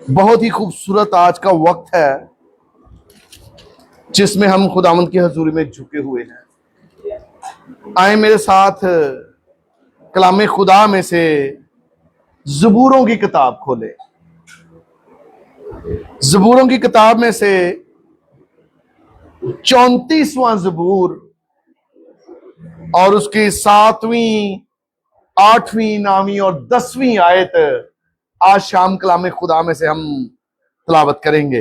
बहुत ही खूबसूरत आज का वक्त है जिसमें हम खुदावंद की हजूरी में झुके हुए हैं। आए मेरे साथ कलामे खुदा में से ज़बूरों की किताब खोले। ज़बूरों की किताब में से 34वां ज़बूर और उसकी 7वीं, 8वीं, 9वीं और 10वीं आयत आज शाम कलामे खुदा में से हम तिलावत करेंगे।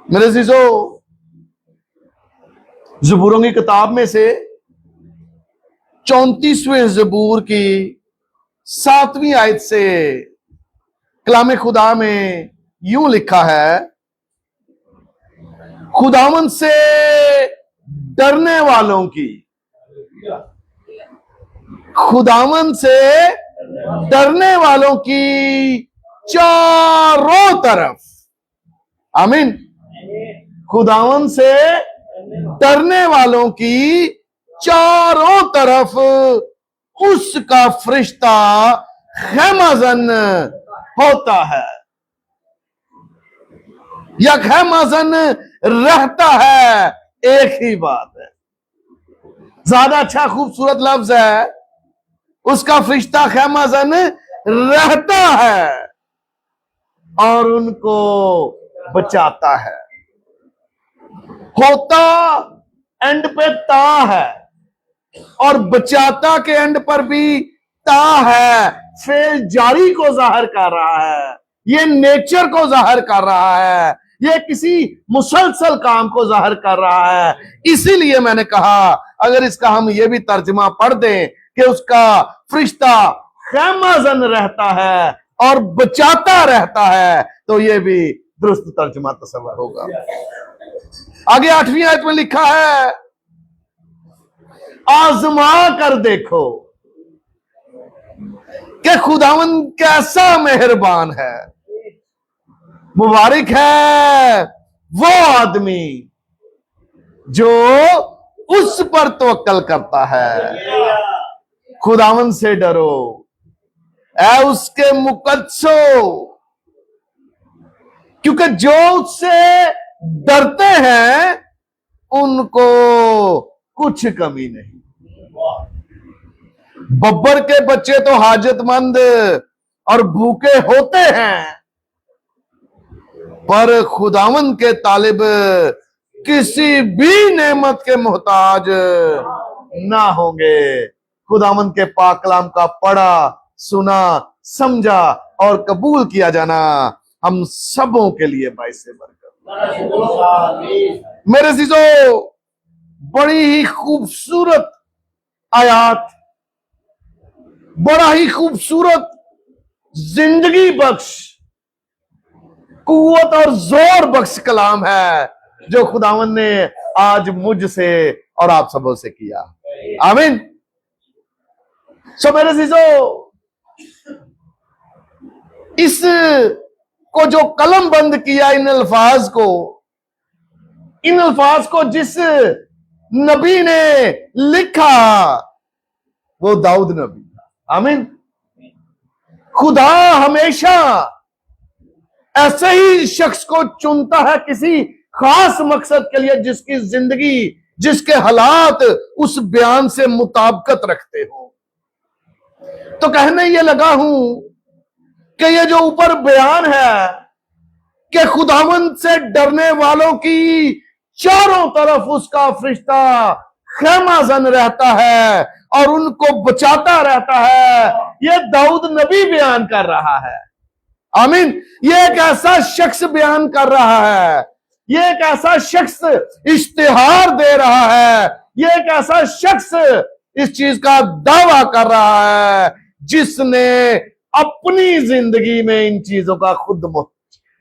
मेरे अजीजो, ज़बूरों की किताब में से 34वें ज़बूर की 7वीं आयत से कलामे खुदा में यूं लिखा है, खुदावंद से डरने वालों की, खुदावंद से डरने वालों की चारों तरफ, आमीन। खुदावंद से डरने वालों की चारों तरफ उसका फरिश्ता खैमाजन होता है या खैमाजन रहता है। एक ही बात है, ज्यादा अच्छा खूबसूरत लफ्ज है, उसका फरिश्ता खैमाजन रहता है और उनको बचाता है। होता एंड पे ता है और बचाता के एंड पर भी ता है। फेल जारी को जाहिर कर रहा है, ये नेचर को जाहिर कर रहा है, ये किसी मुसलसल काम को जाहिर कर रहा है। इसीलिए मैंने कहा अगर इसका हम ये भी तर्जमा पढ़ दें कि उसका फरिश्ता खैमाजन रहता है और बचाता रहता है, तो ये भी दुरुस्त तर्जमा तस्वर होगा। आगे 8वीं आयत में लिखा है, आजमा कर देखो कि खुदावंद कैसा मेहरबान है। मुबारक है वो आदमी जो उस पर तवक्कल करता है। खुदावंद से डरो ऐ उसके मुकद्दसो, क्योंकि जो उससे डरते हैं उनको कुछ कमी नहीं। बब्बर के बच्चे तो हाजतमंद और भूखे होते हैं, पर खुदावंद के तालिब किसी भी नेमत के मोहताज ना होंगे। खुदावंद के पाक कलाम का पढ़ा, सुना, समझा और कबूल किया जाना हम सबों के लिए बाइस बरकत। मेरे अजीजों, बड़ी ही खूबसूरत आयात, बड़ा ही खूबसूरत जिंदगी बख्श, कुव्वत और जोर बख्श कलाम है जो खुदावंद ने आज मुझसे और आप सबों से किया। आमीन। सो मेरे अजीजों, इस को जो कलम बंद किया, इन अल्फाज को जिस नबी ने लिखा वो दाऊद नबी था। आमीन। खुदा हमेशा ऐसे ही शख्स को चुनता है किसी खास मकसद के लिए, जिसकी जिंदगी, जिसके हालात उस बयान से मुताबिकत रखते हो। तो कहने ये लगा हूं कि ये जो ऊपर बयान है कि खुदावंद से डरने वालों की चारों तरफ उसका फरिश्ता खैमाजन रहता है और उनको बचाता रहता है, ये दाऊद नबी बयान कर रहा है। आमीन। ये एक ऐसा शख्स बयान कर रहा है, ये एक ऐसा शख्स इश्तिहार दे रहा है, ये एक ऐसा शख्स इस चीज का दावा कर रहा है जिसने अपनी जिंदगी में इन चीजों का खुद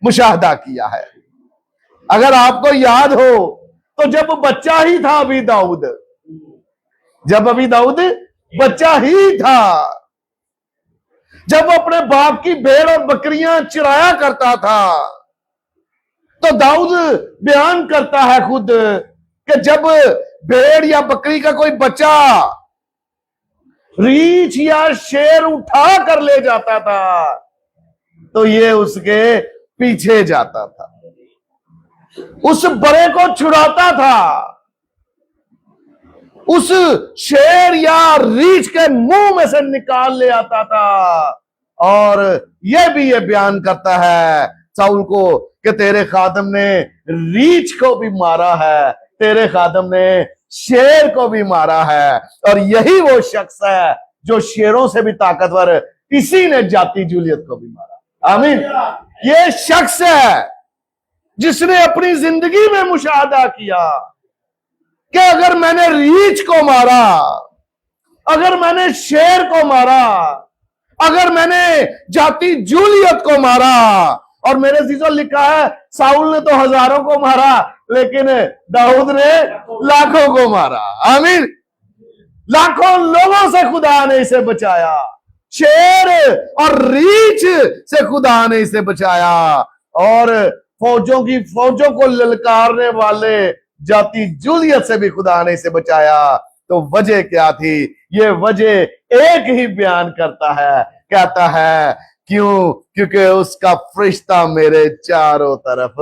मुशाहदा किया है। अगर आपको याद हो तो जब बच्चा ही था अभी दाऊद, जब अभी दाऊद बच्चा ही था, जब अपने बाप की भेड़ और बकरियां चराया करता था, तो दाऊद बयान करता है खुद कि जब भेड़ या बकरी का कोई बच्चा रीछ या शेर उठा कर ले जाता था, तो ये उसके पीछे जाता था, उस बड़े को छुड़ाता था, उस शेर या रीछ के मुंह में से निकाल ले आता था। और ये भी ये बयान करता है साउल को कि तेरे खादम ने रीछ को भी मारा है, तेरे खादम ने शेर को भी मारा है। और यही वो शख्स है जो शेरों से भी ताकतवर, इसी ने जाति जूलियत को भी मारा। आमीन। ये शख्स है जिसने अपनी जिंदगी में मुशाहदा किया कि अगर मैंने रीछ को मारा, अगर मैंने शेर को मारा, अगर मैंने जाति जूलियत को मारा, और मेरे चीजों लिखा है साउल ने तो हजारों को मारा लेकिन दाऊद ने लाखों को मारा। आमीन। लाखों लोगों से खुदा ने इसे बचाया, शेर और रीछ से खुदा ने इसे बचाया, और फौजों को ललकारने वाले जाति जूलियत से भी खुदा ने इसे बचाया। तो वजह क्या थी? ये वजह एक ही बयान करता है, कहता है क्यों? क्योंकि उसका फरिश्ता मेरे चारों तरफ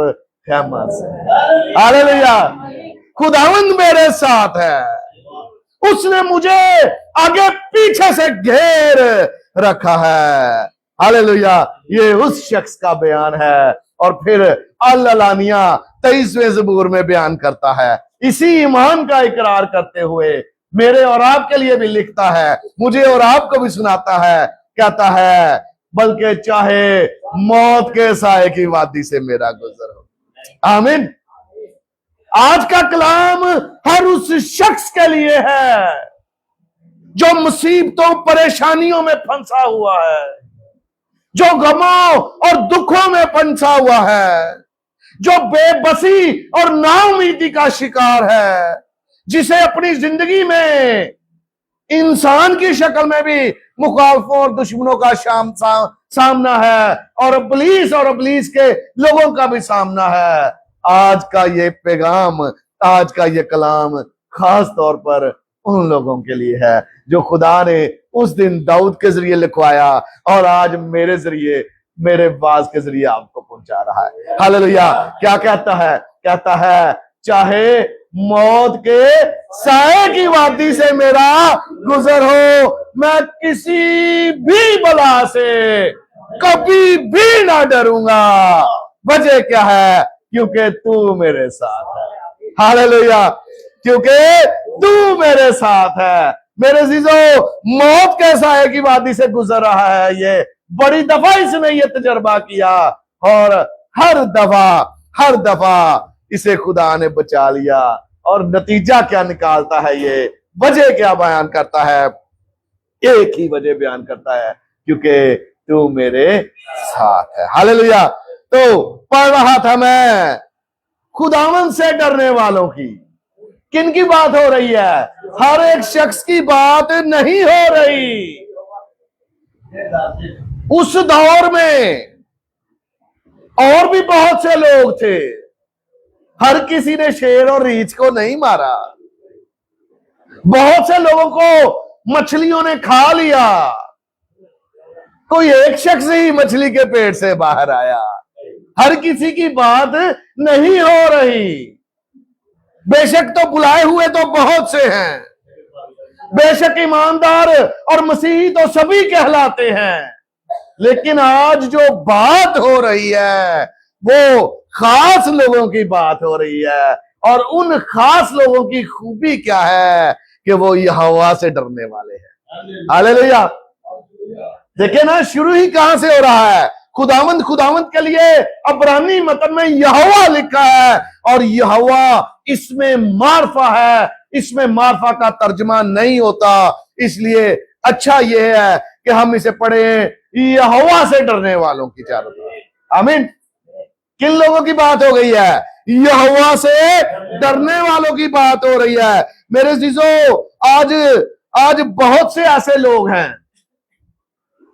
फेमस है। हालेलुया। खुदावंद मेरे साथ है, उसने मुझे आगे पीछे से घेर रखा है। हालेलुया। ये उस शख्स का बयान है। और फिर अल-अलानिया 23वें ज़बूर में बयान करता है, इसी ईमान का इकरार करते हुए मेरे और आपके लिए भी लिखता है, मुझे और आपको भी सुनाता है, कहता है बल्कि चाहे मौत के साए की वादी से मेरा गुजर हो। आमीन। आज का कलाम हर उस शख्स के लिए है जो मुसीबतों परेशानियों में फंसा हुआ है, जो गमों और दुखों में फंसा हुआ है, जो बेबसी और नाउमीदी का शिकार है, जिसे अपनी जिंदगी में इंसान की शक्ल में भी मुखालफों और दुश्मनों का सामना है, और इब्लीस के लोगों का भी सामना है। आज का ये पैगाम, आज का ये कलाम खास तौर पर उन लोगों के लिए है जो खुदा ने उस दिन दाऊद के जरिए लिखवाया और आज मेरे जरिए, मेरे बाज के जरिए आपको पहुंचा रहा है। हालेलुया। क्या कहता है? कहता है चाहे मौत के साए की वादी से मेरा गुजर हो, मैं किसी भी बला से कभी भी ना डरूंगा। वजह क्या है? क्योंकि तू मेरे साथ है। हालेलुया। क्योंकि तू मेरे साथ है। मेरे जीजो, मौत के साए की वादी से गुजर रहा है, ये बड़ी दफा इसने ये तजर्बा किया, और हर दफा इसे खुदा ने बचा लिया। और नतीजा क्या निकालता है? ये वजह क्या बयान करता है? एक ही वजह बयान करता है, क्योंकि तू मेरे साथ है। हालेलुया। तो पढ़ रहा था मैं खुदावन से डरने वालों की। किन की बात हो रही है? हर एक शख्स की बात नहीं हो रही। उस दौर में और भी बहुत से लोग थे, हर किसी ने शेर और रीछ को नहीं मारा। बहुत से लोगों को मछलियों ने खा लिया, कोई एक शख्स ही मछली के पेट से बाहर आया। हर किसी की बात नहीं हो रही। बेशक तो बुलाए हुए तो बहुत से हैं, बेशक ईमानदार और मसीही तो सभी कहलाते हैं, लेकिन आज जो बात हो रही है वो खास लोगों की बात हो रही है। और उन खास लोगों की खूबी क्या है कि वो यहोवा से डरने वाले हैं। हालेलुया। देखिए ना, शुरू ही कहां से हो रहा है? खुदावंद के लिए अब्रानी मतन में यहोवा लिखा है, और यहोवा इसमें मार्फा है। इसमें मार्फा का तर्जमा नहीं होता, इसलिए अच्छा यह है कि हम इसे पढ़े यहोवा से डरने वालों की चारों तरफ। आमीन। किन लोगों की बात हो गई है? यहोवा से डरने वालों की बात हो रही है। मेरे जीजो, आज बहुत से ऐसे लोग हैं,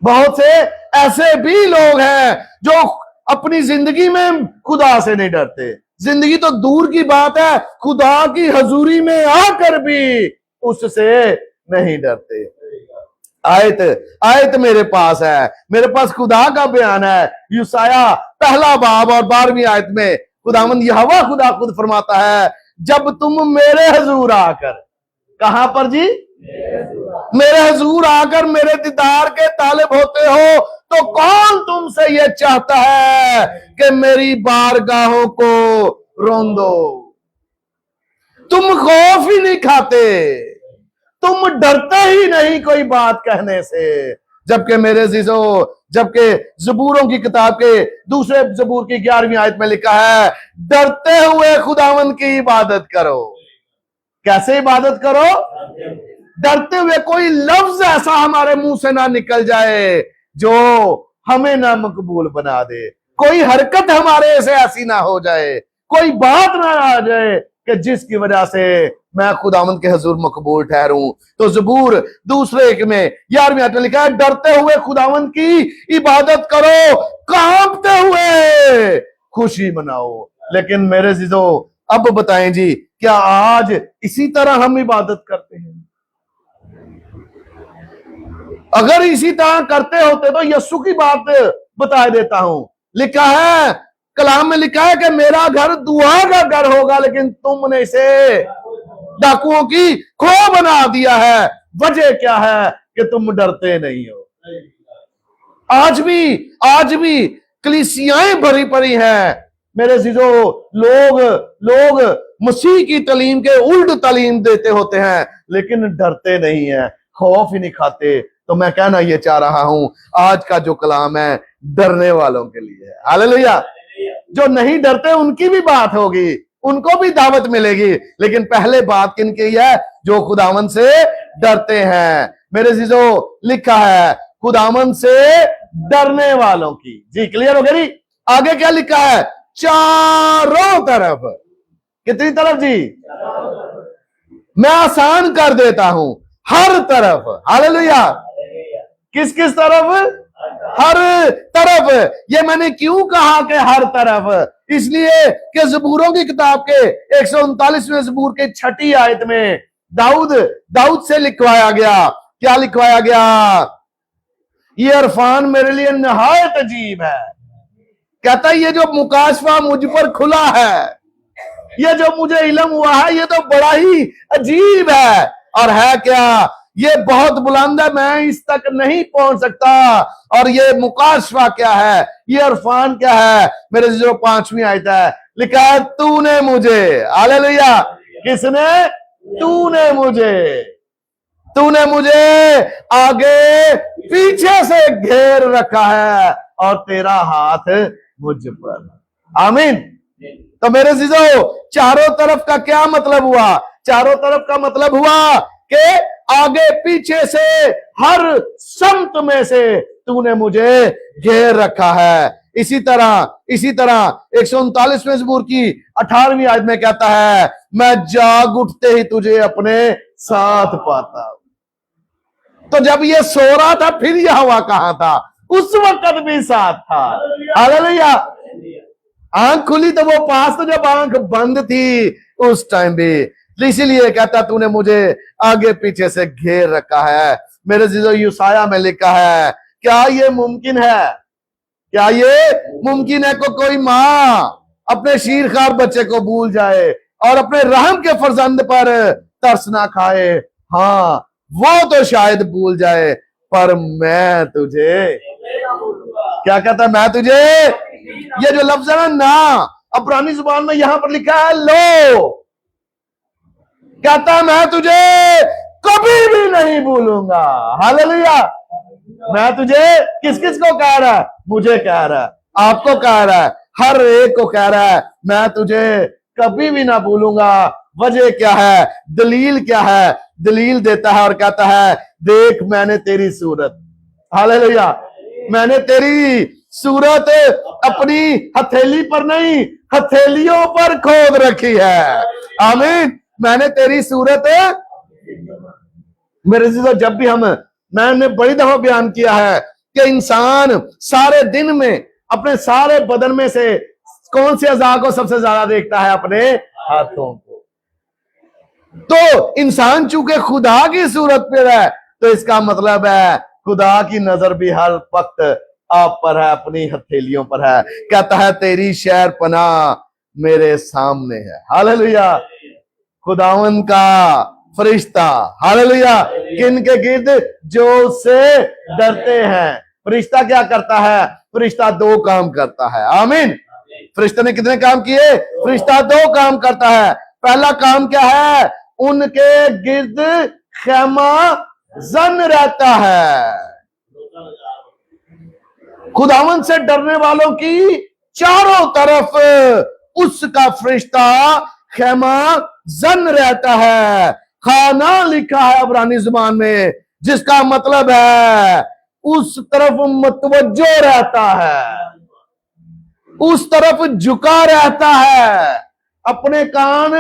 बहुत से ऐसे भी लोग हैं जो अपनी जिंदगी में खुदा से नहीं डरते। जिंदगी तो दूर की बात है, खुदा की हजूरी में आकर भी उससे नहीं डरते। आयत आयत मेरे पास है, मेरे पास खुदा का बयान है। यूसाया पहला बाब और 12वीं आयत में खुदावंद यहोवा खुदा खुद फरमाता है, जब तुम मेरे हजूर आकर, कहां पर जी? मेरे हजूर आकर मेरे दीदार के तालिब होते हो, तो कौन तुमसे ये चाहता है कि मेरी बारगाहों को रोंदो? तुम खौफ ही नहीं खाते, तुम डरते ही नहीं कोई बात कहने से। जबकि मेरे जीजो, जबकि जबूरों की किताब के दूसरे जबूर की 11वीं आयत में लिखा है, डरते हुए खुदावंद की इबादत करो। कैसे इबादत करो? डरते हुए। कोई लफ्ज ऐसा हमारे मुंह से ना निकल जाए जो हमें ना मकबूल बना दे, कोई हरकत हमारे से ऐसी ना हो जाए, कोई बात ना आ जाए कि जिसकी वजह से मैं खुदावंद के हुजूर मकबूल ठहरूं। तो जबूर दूसरे में 11वीं आयत में लिखा है, डरते हुए खुदावंद की इबादत करो, कांपते हुए खुशी मनाओ। लेकिन मेरे जीजो, अब बताएं जी, क्या आज इसी तरह हम इबादत करते हैं? अगर इसी तरह करते होते तो यस्सु की बात बता देता हूं। लिखा है, कलाम में लिखा है कि मेरा घर दुआ का घर होगा, लेकिन तुमने इसे डाकुओं की खो बना दिया है। वजह क्या है? कि तुम डरते नहीं हो। आज भी कलीसियाएं भरी पड़ी हैं मेरे जीजो। लोग मसीह की तालीम के उल्ट तालीम देते होते हैं, लेकिन डरते नहीं है, खौफ ही नहीं खाते। तो मैं कहना ये चाह रहा हूं, आज का जो कलाम है डरने वालों के लिए है। हालेलुया। जो नहीं डरते उनकी भी बात होगी, उनको भी दावत मिलेगी, लेकिन पहले बात किनकी है? जो खुदावंद से डरते हैं। मेरे जीजो, लिखा है खुदावंद से डरने वालों की। जी क्लियर हो गया जी? आगे क्या लिखा है? चारों तरफ। कितनी तरफ जी? मैं आसान कर देता हूं, हर तरफ। हालेलुया। किस किस तरफ? हर तरफ। ये मैंने क्यों कहा कि हर तरफ? इसलिए कि जबूरों की किताब के 139वें जबूर के 6ठी आयत में दाऊद से लिखवाया गया। क्या लिखवाया गया? ये इरफान मेरे लिए नहायत अजीब है। कहता है, ये जो मुकाशफा मुझ पर खुला है, ये जो मुझे इल्म हुआ है, ये तो बड़ा ही अजीब है। और है क्या? ये बहुत बुलंद है, मैं इस तक नहीं पहुंच सकता। और ये मुकाशफा क्या है? ये इरफान क्या है? मेरे जो 5वीं आयत है, लिखा है, तूने मुझे, हालेलुया, किसने? तूने मुझे आगे पीछे से घेर रखा है और तेरा हाथ मुझ पर। आमीन। तो मेरे जीजो, चारों तरफ का क्या मतलब हुआ? चारों तरफ का मतलब हुआ कि आगे पीछे से हर समत में से तूने मुझे घेर रखा है। इसी तरह 139वें ज़बूर की 18वीं आयत में कहता है, मैं जाग उठते ही तुझे अपने साथ पाता। तो जब ये सो रहा था, फिर यहोवा कहां था? उस वक्त भी साथ था। हालेलुया। आंख खुली तो वो पास, तो जब आंख बंद थी उस टाइम भी। इसीलिए कहता, तूने मुझे आगे पीछे से घेर रखा है। मेरे जीजो, यूसाया में लिखा है, क्या ये मुमकिन है? क्या ये मुमकिन है को कोई माँ अपने शीरखार बच्चे को भूल जाए और अपने रहम के फर्जंद पर तरस ना खाए? हाँ, वो तो शायद भूल जाए, पर मैं तुझे, क्या कहता है? मैं तुझे, ये जो लफ्ज है ना, अब पुरानी जुबान में यहां पर लिखा है लो, कहता मैं तुझे कभी भी नहीं भूलूंगा। हालेलुया। मैं तुझे, किस किस को कह रहा है? मुझे कह रहा है, आपको कह रहा है, हर एक को कह रहा है, मैं तुझे कभी भी ना भूलूंगा। वजह क्या है? दलील क्या है? दलील देता है और कहता है, देख मैंने तेरी सूरत, हालेलुया, मैंने तेरी सूरत अपनी हथेली पर नहीं, हथेलियों पर खोद रखी है। आमीन। मैंने तेरी सूरत, मेरे जीजो, जब भी मैंने बड़ी दफा बयान किया है कि इंसान सारे दिन में अपने सारे बदन में से कौन से अज़ा को सबसे ज्यादा देखता है? अपने हाथों को। तो इंसान चूंकि खुदा की सूरत पे है, तो इसका मतलब है खुदा की नजर भी हर वक्त आप पर है, अपनी हथेलियों पर है। कहता है तेरी शहर पनाह मेरे सामने है। हालेलुया। खुदावन का फरिश्ता, हालेलुया, किन के गिर्द? जो उससे डरते हैं। फरिश्ता क्या करता है? फरिश्ता दो काम करता है। आमीन। फरिश्ते ने कितने काम किए? फरिश्ता दो काम करता है। पहला काम क्या है? उनके गिर्द खैमा जन रहता है। खुदावन से डरने वालों की चारों तरफ उसका फरिश्ता खैमा जन रहता है। खाना लिखा है इब्रानी जुबान में, जिसका मतलब है उस तरफ मुतवज्जो रहता है, उस तरफ झुका रहता है। अपने कान,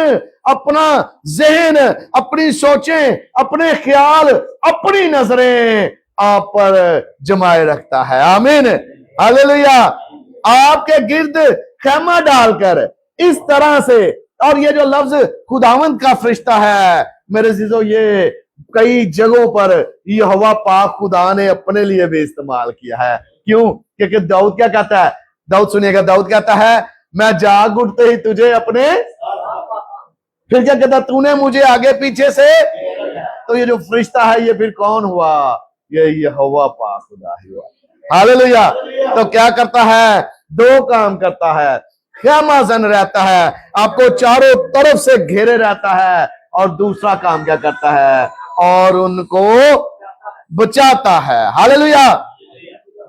अपना जहन, अपनी सोचें, अपने ख्याल, अपनी नजरें आप पर जमाए रखता है। आमीन, हालेलुया। आपके गिर्द खैमा डालकर इस तरह से, और ये जो लफ्ज खुदावंद का फरिश्ता है मेरे जीजो, ये कई जगहों पर यहोवा पाक खुदा ने अपने लिए भी इस्तेमाल किया है। क्यों? क्योंकि दाऊद क्या कहता है? दाऊद सुनिएगा, दाऊद कहता है मैं जाग उठते ही तुझे अपने, फिर क्या कहता? तूने मुझे आगे पीछे से। तो ये जो फरिश्ता है ये फिर कौन हुआ? ये यहोवा पाक खुदा ही हुआ। हालेलुया। तो क्या करता है? दो काम करता है। ख़ैमा जन रहता है, आपको चारों तरफ से घेरे रहता है। और दूसरा काम क्या करता है? और उनको बचाता है। हालेलुया।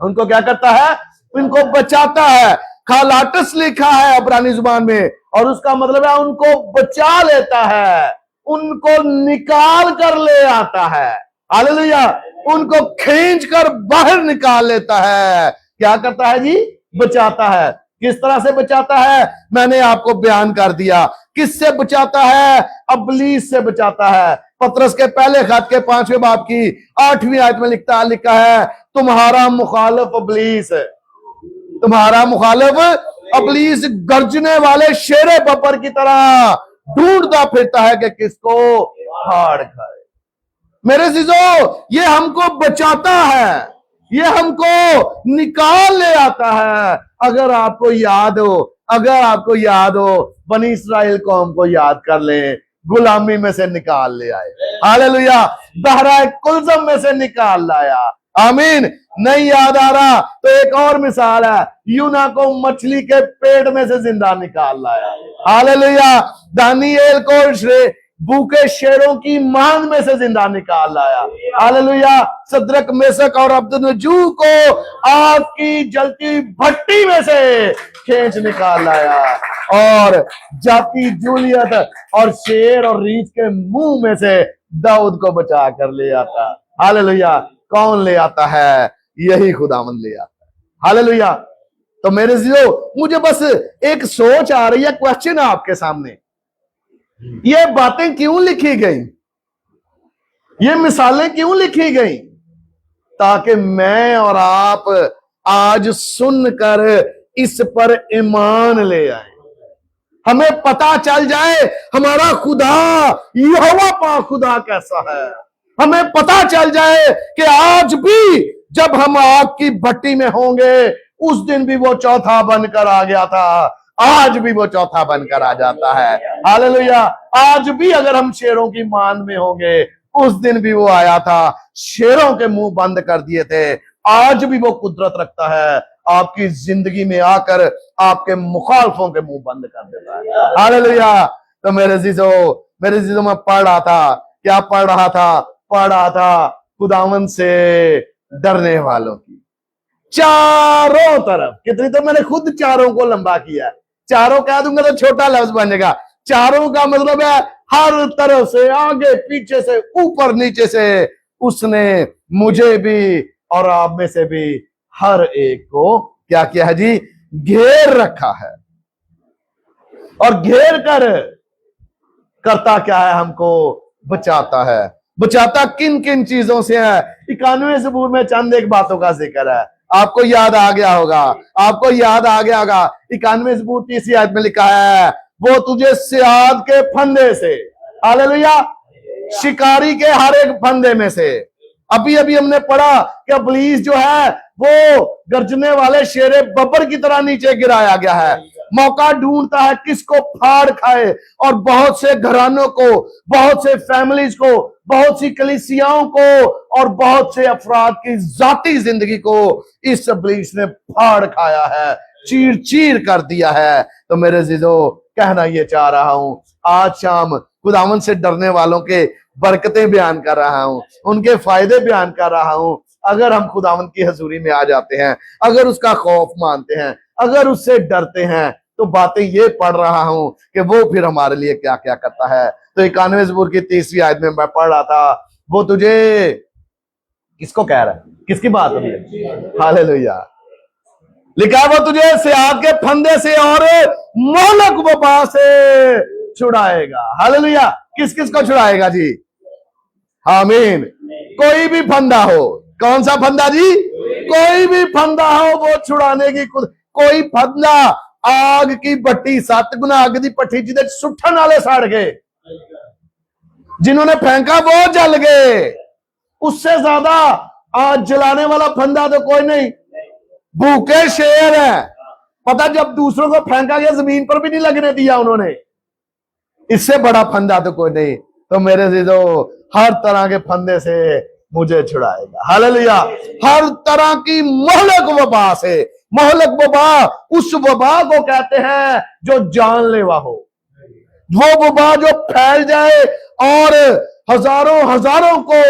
उनको क्या करता है? उनको बचाता है। खालाटस लिखा है इब्रानी जुबान में, और उसका मतलब है उनको बचा लेता है, उनको निकाल कर ले आता है। हालेलुया। उनको खींच कर बाहर निकाल लेता है। क्या करता है जी? बचाता है। किस तरह से बचाता है? मैंने आपको बयान कर दिया। किससे बचाता है? अबलीस से बचाता है। पतरस के पहले खत के 5वें बाब की 8वीं आयत में लिखा है तुम्हारा मुखालिफ अबलीस, तुम्हारा मुखालिफ अबलीस गर्जने वाले शेरे बपर की तरह ढूंढता फिरता है कि किसको फाड़ खाए। मेरे जीजो, ये हमको बचाता है, ये हमको निकाल ले आता है। अगर आपको याद हो, अगर आपको याद हो, बनी इस्राएल कौम को याद कर ले, गुलामी में से निकाल ले आए। हालेलुया। बहराए कुलजम में से निकाल लाया। आमीन। नहीं याद आ रहा तो एक और मिसाल है, यूना को मछली के पेट में से जिंदा निकाल लाया। हालेलुया। दानिएल को भूखे शेरों की मांग में से जिंदा निकाल लाया। हालेलुया। सदरक, मेसक और अब्दुन्नजू को आग की जलती भट्टी में से खींच निकाल लाया, और जाती जूलियत और शेर और रीछ के मुंह में से दाऊद को बचा कर ले आता। हालेलुया। कौन ले आता है? यही खुदावंद ले आता है। हालेलुया। तो मेरे जीरो, मुझे बस एक सोच आ रही है, क्वेश्चन है आपके सामने, ये बातें क्यों लिखी गई? ये मिसालें क्यों लिखी गई? ताकि मैं और आप आज सुनकर इस पर ईमान ले आए, हमें पता चल जाए हमारा खुदा यहोवा पाक खुदा कैसा है। हमें पता चल जाए कि आज भी जब हम आग की भट्टी में होंगे, उस दिन भी वो चौथा बनकर आ गया था, आज भी वो चौथा बनकर आ जाता है। हालेलुया। आज भी अगर हम शेरों की मान में होंगे, उस दिन भी वो आया था, शेरों के मुंह बंद कर दिए थे। आज भी वो कुदरत रखता है, आपकी जिंदगी में आकर आपके मुखालफों के मुंह बंद कर देता है। हालेलुया। तो मेरे जीजो मैं पढ़ रहा था, क्या पढ़ रहा था? पढ़ रहा था खुदावन से डरने वालों की चारों तरफ। कितनी तो मैंने खुद चारों को लंबा किया। चारों कह दूंगा तो छोटा लफ्ज बनेगा। चारों का मतलब है हर तरफ से, आगे पीछे से, ऊपर नीचे से उसने मुझे भी और आप में से भी हर एक को क्या किया है जी? घेर रखा है। और घेर कर करता क्या है? हमको बचाता है। बचाता किन किन चीजों से है? 91वें ज़बूर में चंद एक बातों का जिक्र है। आपको याद आ गया होगा, आपको याद आ गया होगा। 91वें ज़बूर 3री आयत में लिखा है वो तुझे सियाद के फंदे से, हालेलुया, शिकारी के हर एक फंदे में से, अभी अभी हमने पढ़ा कि इब्लीस जो है वो गर्जने वाले शेरे बब्बर की तरह नीचे गिराया गया है, मौका ढूंढता है किसको फाड़ खाए, और बहुत से घरानों को, बहुत से फैमिलीज को, बहुत सी कलीसियाओं को और बहुत से अफराद की जाती जिंदगी को इस इब्लीस ने फाड़ खाया है, चीर चीर कर दिया है। तो मेरे जीजो, कहना ये चाह रहा हूं, आज शाम खुदावन से डरने वालों के बरकतें बयान कर रहा हूं, उनके फायदे बयान कर रहा हूं। अगर हम खुदावन की हजूरी में आ जाते हैं, अगर उसका खौफ मानते हैं, अगर उससे डरते हैं, तो बातें ये पढ़ रहा हूं कि वो फिर हमारे लिए क्या क्या करता है। तो 91 ज़बूर की 30वीं आयत में मैं पढ़ रहा था, वो तुझे किसको कह रहा है, किसकी बात हो रही है? हालेलुया। लिखा है वो तुझे सियाह के फंदे से और मोहलक वबा से छुड़ाएगा। हालेलुया। किस किस को छुड़ाएगा जी? आमीन। कोई भी फंदा हो, कौन सा फंदा जी? कोई भी फंदा हो वो छुड़ाने की कोई फंदा आग की भट्टी 7 गुना आग की भट्टी जिदे सुठन वाले सड़ गए, जिन्होंने फेंका वो जल गए, उससे ज्यादा आज जलाने वाला फंदा तो कोई नहीं। भूखे शेर है, पता जब दूसरों को फेंका गया जमीन पर भी नहीं लगने दिया उन्होंने, इससे बड़ा फंदा तो कोई नहीं। तो मेरे जीजो, हर तरह के फंदे से मुझे छुड़ाएगा। हालेलुया। हर तरह की मोहलक वबा से, मोहलक वबा उस वबा को कहते हैं जो जानलेवा हो, वो वबा जो फैल जाए और हजारों हजारों को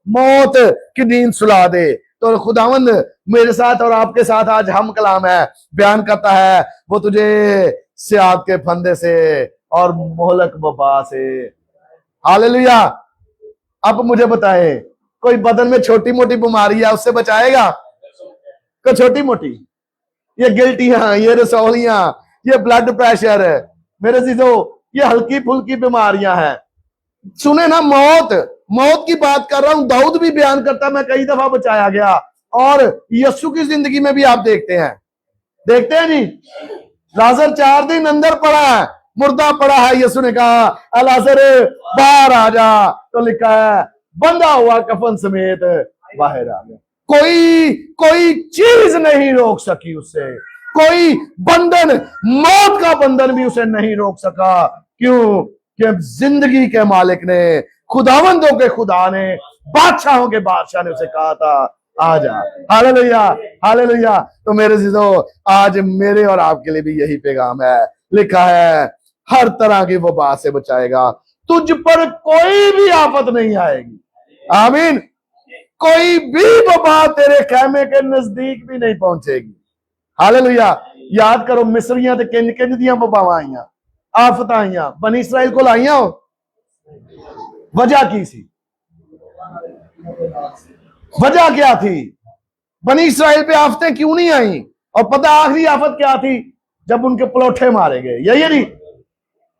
मौत की नींद सुला दे। तो खुदावंद मेरे साथ और आपके साथ आज हम कलाम है, बयान करता है वो तुझे सियाह के फंदे से और मोहलक वबा से। हालेलुया। अब मुझे बताएं, कोई बदन में छोटी मोटी बीमारी है उससे बचाएगा? कोई छोटी मोटी, ये गिल्टियां, ये रसौलियां, ये ब्लड प्रेशर है, मेरे चीजों ये हल्की फुल्की बीमारियां हैं। सुने ना, मौत की बात कर रहा हूं। दाऊद भी बयान करता, मैं कई दफा बचाया गया, और यीशु की जिंदगी में भी आप देखते हैं जी। लाजर 4 दिन अंदर पड़ा है, मुर्दा पड़ा है, यीशु ने कहा लाजर बाहर आ जा, तो लिखा है बंधा हुआ कफन समेत बाहर आ गया। कोई चीज नहीं रोक सकी उससे, कोई बंधन, मौत का बंधन भी उसे नहीं रोक सका। क्यों? कि जिंदगी के मालिक ने, खुदावंदों के खुदा ने, बादशाहों के बादशाह ने उसे कहा था आ जा। Hallelujah, hallelujah. तो मेरे जीजो, आज मेरे और आपके लिए भी यही पैगाम है। लिखा है हर तरह की वबा से बचाएगा, तुझ पर कोई भी आफत नहीं आएगी। आमीन। कोई भी वबा तेरे खेमे के नजदीक भी नहीं पहुंचेगी। हालेलुया। याद करो, मिस्रियां ते किंज किंज दियां वबावां आईयां, आफत आईयां, बनी इसराइल को आईयां। वजह की सी? वजह क्या थी? बनी इसराइल पे आफतें क्यों नहीं आई? और पता आखिरी आफत क्या थी? जब उनके पलोठे मारे गए। यही नहीं,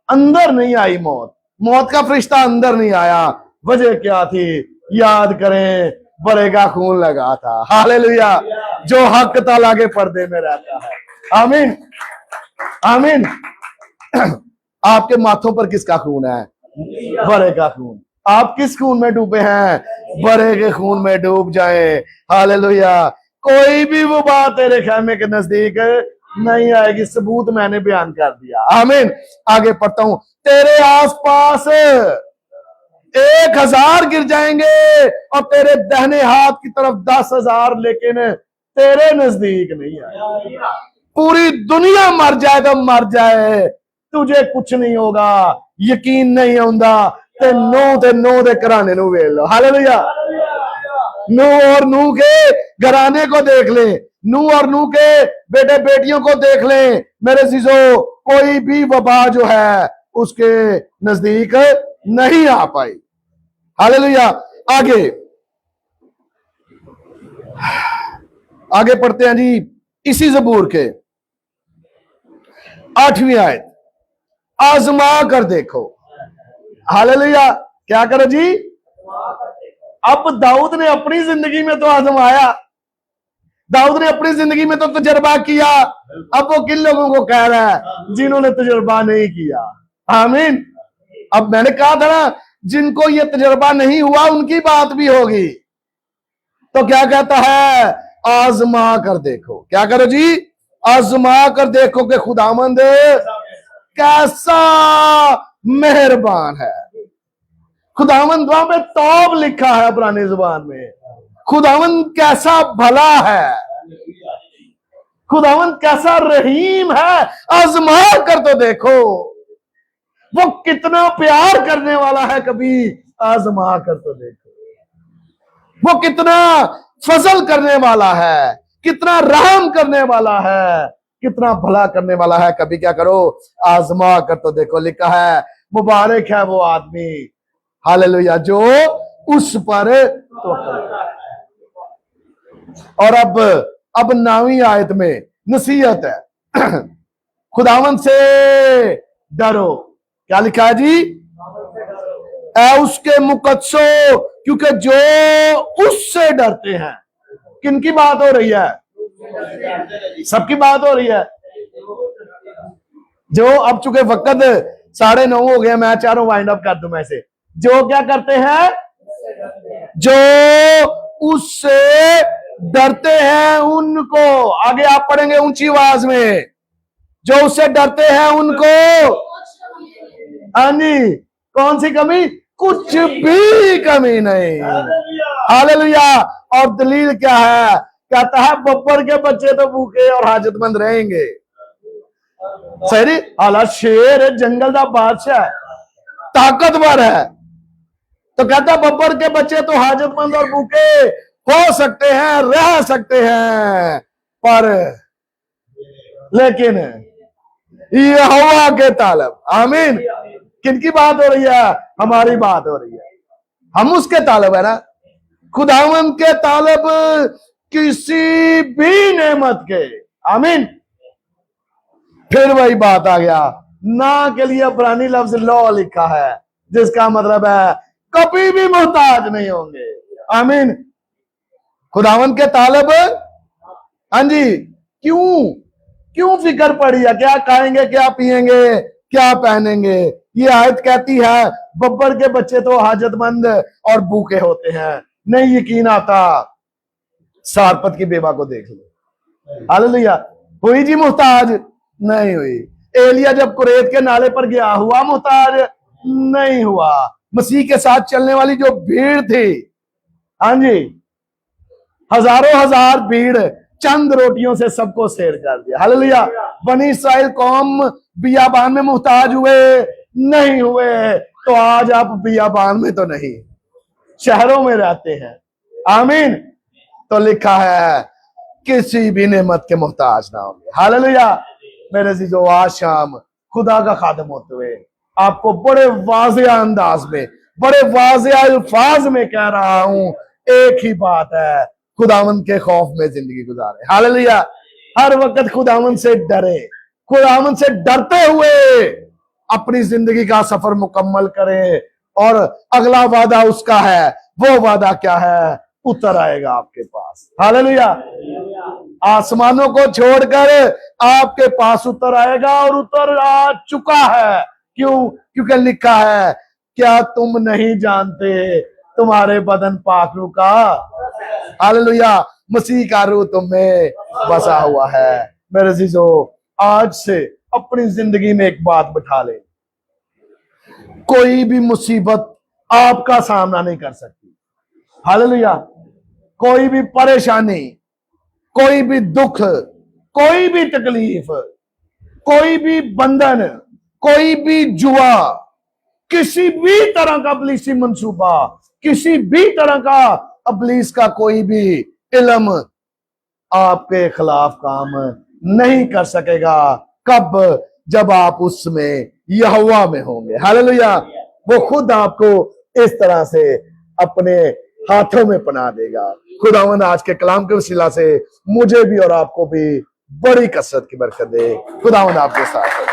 अंदर नहीं आई मौत का फरिश्ता अंदर नहीं आया। वजह क्या थी? याद करें, बड़े का खून लगा था। हालेलुया। जो हक ताला के पर्दे में रहता है। आमीन, आमीन। आपके माथों पर किसका खून है? बड़े का खून। आप किस खून में डूबे हैं? बड़े के खून में डूब जाए। हालेलुया। कोई भी वो बात तेरे खेमे के नजदीक नहीं आएगी। सबूत मैंने बयान कर दिया। आमीन। आगे पढ़ता हूं। तेरे आसपास 1000 गिर जाएंगे और तेरे दाहिने हाथ की तरफ 10,000, लेकिन तेरे नजदीक नहीं आए। पूरी दुनिया मर जाए तो मर जाए, तुझे कुछ नहीं होगा। यकीन नहीं आंदा ते नूह दे घराने नूं वेख लो। हालेलुया। नूह और नूह के घराने को देख ले, नूह और नूह के बेटे बेटियों को देख ले। मेरे जीजो, कोई भी वबा जो है उसके नजदीक नहीं आ पाई। हालेलुया। आगे पढ़ते हैं जी, इसी ज़बूर के 8वीं आयत। आजमा कर देखो। हालेलुया। क्या करो जी? अब दाऊद ने अपनी जिंदगी में तो आजमाया, दाऊद ने अपनी जिंदगी में तो तजर्बा किया। अब वो किन लोगों को कह रहा है? जिन्होंने तजर्बा नहीं किया। आमीन। अब मैंने कहा था ना, जिनको ये तजर्बा नहीं हुआ उनकी बात भी होगी। तो क्या कहता है? आजमा कर देखो। क्या करो जी? आजमा कर देखो कि खुदावंद कैसा मेहरबान है। खुदावंद वहां पे तौब लिखा है पुरानी जुबान में। खुदावंद कैसा भला है, खुदावंद कैसा रहीम है। आजमा कर तो देखो वो कितना प्यार करने वाला है। कभी आजमा कर तो देखो वो कितना फजल करने वाला है, कितना रहम करने वाला है, कितना भला करने वाला है। कभी क्या करो? आजमा कर तो देखो। लिखा है मुबारक है वो आदमी, हालेलुया, जो उस पर तवक्कुल। और अब 9वीं आयत में नसीहत है, खुदावन से डरो। क्या लिखा है जी? ऐ उसके मुकद्दसों, क्योंकि जो उससे डरते हैं। किनकी बात हो रही है? सबकी बात हो रही है। जो अब चूंकि वक्त 9:30 हो गया, मैं चाह रहा हूं वाइंड अप कर दूं। मैं से जो क्या करते हैं? जो उससे डरते हैं उनको। आगे आप पढ़ेंगे ऊंची आवाज में, जो उससे डरते हैं उनको। हाँ जी, कौन सी कमी? कुछ भी कमी नहीं। हालेलुया। और दलील क्या है? कहता है बब्बर के बच्चे तो भूखे और हाजतमंद रहेंगे। सही। हालांकि शेर है, जंगल का बादशाह, ताकतवर है, तो कहता बब्बर के बच्चे तो हाजतमंद और भूखे हो सकते हैं, रह सकते हैं, पर लेकिन यहोवा के तालब। आमीन। किनकी बात हो रही है? हमारी बात हो रही है। हम उसके तालब है ना, खुदावंद के तालब किसी भी नेमत के। आमीन। फिर वही बात आ गया, ना के लिए पुरानी लफ्ज लॉ लिखा है, जिसका मतलब है कभी भी मोहताज नहीं होंगे। आमीन। खुदावंद के तालब। हाँ जी। क्यों फिक्र पड़ी है? क्या खाएंगे, क्या पिएंगे, क्या पहनेंगे? ये आयत कहती है बब्बर के बच्चे तो हाजतमंद और भूखे होते हैं। नहीं यकीन आता, सारपत की बेवा को देख लो। हालेलुया। हुई जी मोहताज? नहीं हुई। एलिया जब कुरैत के नाले पर गया, हुआ मोहताज? नहीं हुआ। मसीह के साथ चलने वाली जो भीड़ थी, हाँ जी, हजारों हजार भीड़, चंद रोटियों से सबको शेर कर दिया। हालेलुया। बनी इस्राएल कौम बियाबान में मुहताज हुए? नहीं हुए। तो आज आप बियाबान में तो नहीं, शहरों में रहते हैं। आमीन। तो लिखा है किसी भी नेमत के मोहताज ना होंगे। हालेलुया। मेरे जीजो, आज शाम खुदा का खादम होते हुए आपको बड़े वाज़ेह अंदाज में, बड़े वाज़ेह अल्फाज में कह रहा हूं, एक ही बात है, खुदावंद के खौफ में जिंदगी गुजारे। हालेलुया। हर वक्त खुदावंद से डरे, खुदावंद से डरते हुए अपनी जिंदगी का सफर मुकम्मल करें। और अगला वादा उसका है। वो वादा क्या है? उतर आएगा आपके पास। हालेलुया। आसमानों को छोड़कर आपके पास उतर आएगा, और उतर आ चुका है। क्यों? क्योंकि लिखा है, क्या तुम नहीं जानते तुम्हारे बदन पाक रूह का? हालेलुया। मसीह का रूह तुम में बसा हुआ है। मेरे जीजो, आज से अपनी जिंदगी में एक बात बिठा ले, कोई भी मुसीबत आपका सामना नहीं कर सकती। हालेलुया। कोई भी परेशानी, कोई भी दुख, कोई भी तकलीफ, कोई भी बंधन, कोई भी जुआ, किसी भी तरह का इब्लीसी मंसूबा, किसी भी तरह का इब्लीस का कोई भी इल्म आपके खिलाफ काम नहीं कर सकेगा। कब? जब आप उसमें यहोवा में होंगे। हालेलुया। वो खुद आपको इस तरह से अपने हाथों में पना देगा। खुदावंद आज के कलाम के वसीला से मुझे भी और आपको भी बड़ी कसरत की बरकत दे। खुदावंद आपके साथ है।